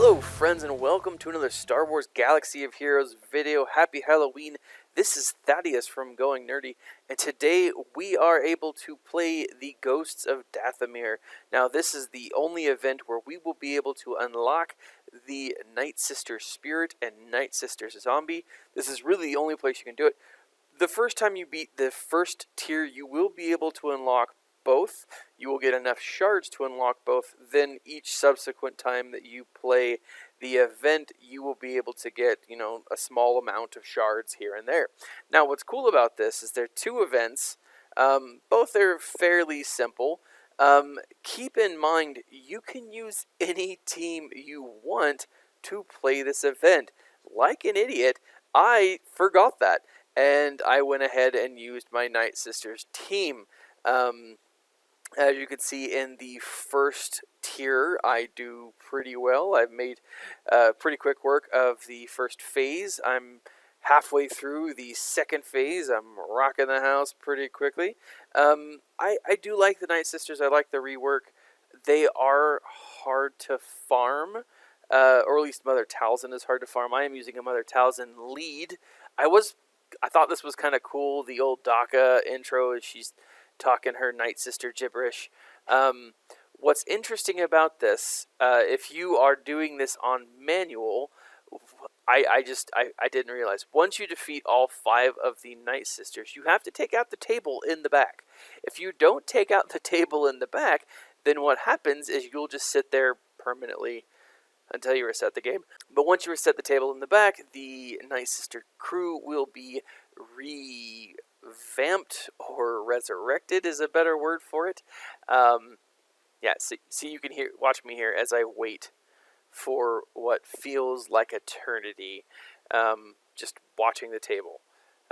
Hello friends and welcome to another Star Wars Galaxy of Heroes video. Happy Halloween. This is Thaddeus from Going Nerdy, and today we are able to play the Ghosts of Dathomir. Now this is the only event where we will be able to unlock the Nightsister Spirit and Nightsister Zombie. This is really the only place you can do it. The first time you beat the first tier, you will be able to unlock both. You will get enough shards to unlock both. Then each subsequent time that you play the event, you will be able to get, a small amount of shards here and there. Now, what's cool about this is there are two events. Both are fairly simple. Keep in mind, you can use any team you want to play this event. Like an idiot, I forgot that, and I went ahead and used my Nightsister's team. As you can see in the first tier, I do pretty well. I've made pretty quick work of the first phase. I'm halfway through the second phase. I'm rocking the house pretty quickly. I do like the Nightsisters. I like the rework. They are hard to farm, or at least Mother Talzin is hard to farm. I am using a Mother Talzin lead. I thought this was kind of cool. The old Daka intro as she's talking her Nightsister gibberish. What's interesting about this, if you are doing this on manual, I didn't realize, once you defeat all 5 of the Nightsisters, you have to take out the table in the back. If you don't take out the table in the back, then what happens is you'll just sit there permanently until you reset the game. But once you reset the table in the back, the Nightsister crew will be revamped, or resurrected is a better word for it. Yeah, see you can watch me here as I wait for what feels like eternity, just watching the table.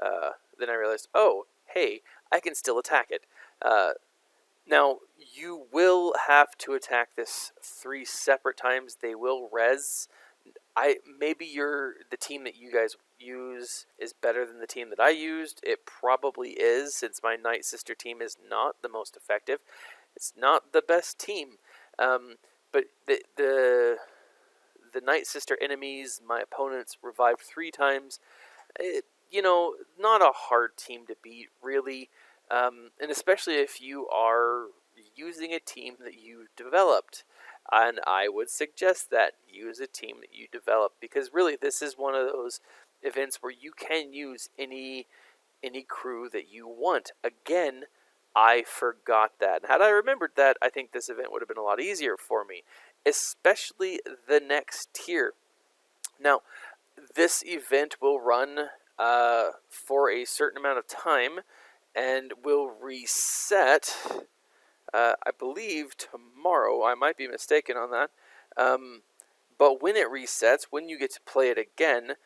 Then I realized, oh, hey, I can still attack it. Now, you will have to attack this 3 separate times. They will res. Maybe the team that you guys use is better than the team that I used. It probably is, since my Nightsister team is not the most effective. It's not the best team. But the Nightsister enemies, my opponents, revived 3 times. Not a hard team to beat, really. And especially if you are using a team that you developed. And I would suggest that use a team that you develop, because really this is one of those events where you can use any crew that you want. Again, I forgot that. Had I remembered that, I think this event would have been a lot easier for me, especially the next tier. Now, this event will run for a certain amount of time and will reset, I believe, tomorrow. I might be mistaken on that. But when it resets, when you get to play it again,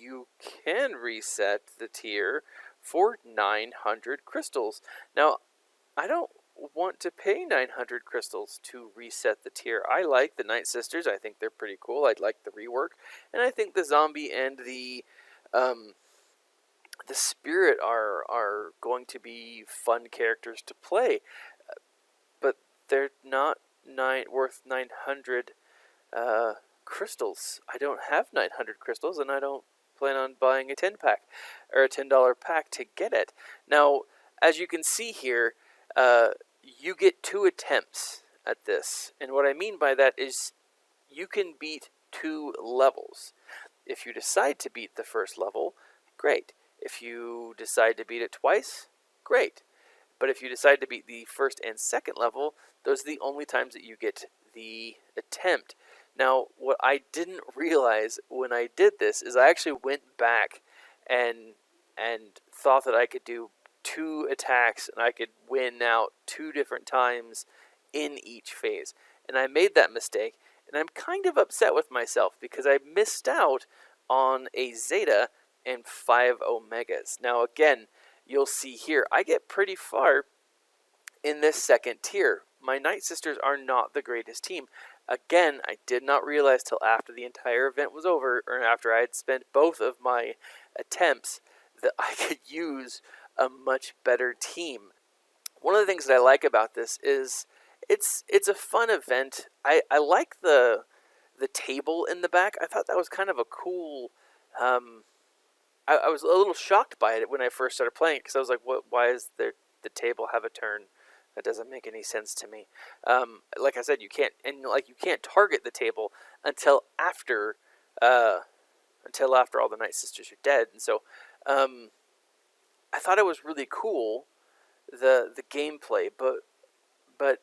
you can reset the tier for 900 crystals. Now, I don't want to pay 900 crystals to reset the tier. I like the Nightsisters. I think they're pretty cool. I like the rework. And I think the zombie and the spirit are going to be fun characters to play. But they're not worth 900 crystals. I don't have 900 crystals, and I don't plan on buying a 10-pack or a $10 pack to get it. Now, as you can see here, you get 2 attempts at this, and what I mean by that is you can beat 2 levels. If you decide to beat the first level, great. If you decide to beat it twice, great. But if you decide to beat the first and second level, those are the only times that you get the attempt. Now, what I didn't realize when I did this is I actually went back and thought that I could do 2 attacks and I could win out 2 different times in each phase. And I made that mistake, and I'm kind of upset with myself because I missed out on a Zeta and 5 Omegas. Now, again, you'll see here, I get pretty far in this second tier. My Nightsisters are not the greatest team. Again, I did not realize till after the entire event was over, or after I had spent both of my attempts, that I could use a much better team. One of the things that I like about this is it's a fun event. I like the the table in the back. I thought that was kind of a cool. I was a little shocked by it when I first started playing it because I was like, "What? Why is the table have a turn? That doesn't make any sense to me." Like I said, you can't target the table until after all the Night Sisters are dead, and so I thought it was really cool the gameplay, but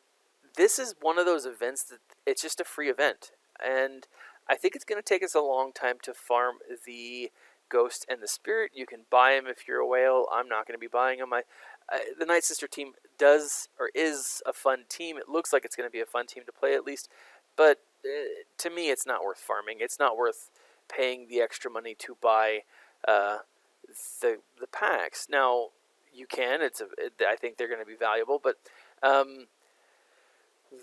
this is one of those events that it's just a free event, and I think it's going to take us a long time to farm the Ghost and the Spirit. You can buy them if you're a whale. I'm not going to be buying them. The Nightsister team is a fun team. It looks like it's going to be a fun team to play at least, but to me, it's not worth farming. It's not worth paying the extra money to buy the packs. Now you can. I think they're going to be valuable, but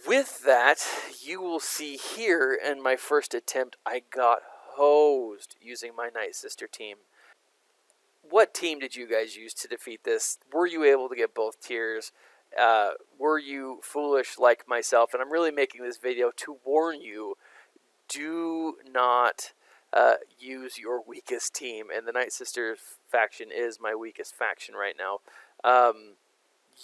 with that, you will see here in my first attempt, I got hosed using my Nightsister team. What team did you guys use to defeat this? Were you able to get both tiers? Were you foolish like myself? And I'm really making this video to warn you, do not use your weakest team. And the Nightsister faction is my weakest faction right now.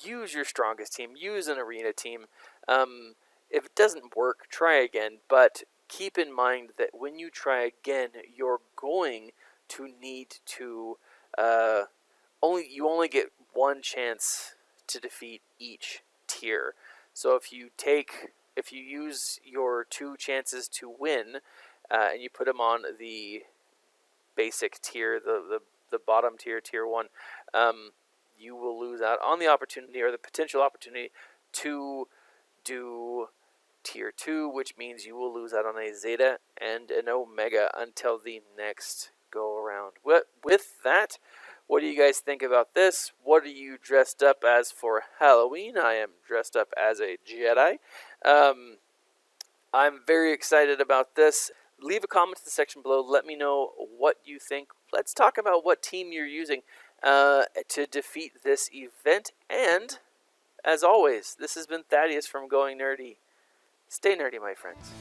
Use your strongest team. Use an arena team. If it doesn't work, try again. But keep in mind that when you try again, you're going to need to you only get one chance to defeat each tier. So if you use your 2 chances to win, and you put them on the basic tier, the bottom tier, tier 1, you will lose out on the opportunity or the potential opportunity to do tier 2, which means you will lose out on a Zeta and an Omega until the next go around. With that, what do you guys think about this? What are you dressed up as for Halloween? I am dressed up as a Jedi. I'm very excited about this. Leave a comment in the section below. Let me know what you think. Let's talk about what team you're using to defeat this event. And, as always, this has been Thaddeus from Going Nerdy. Stay nerdy, my friends.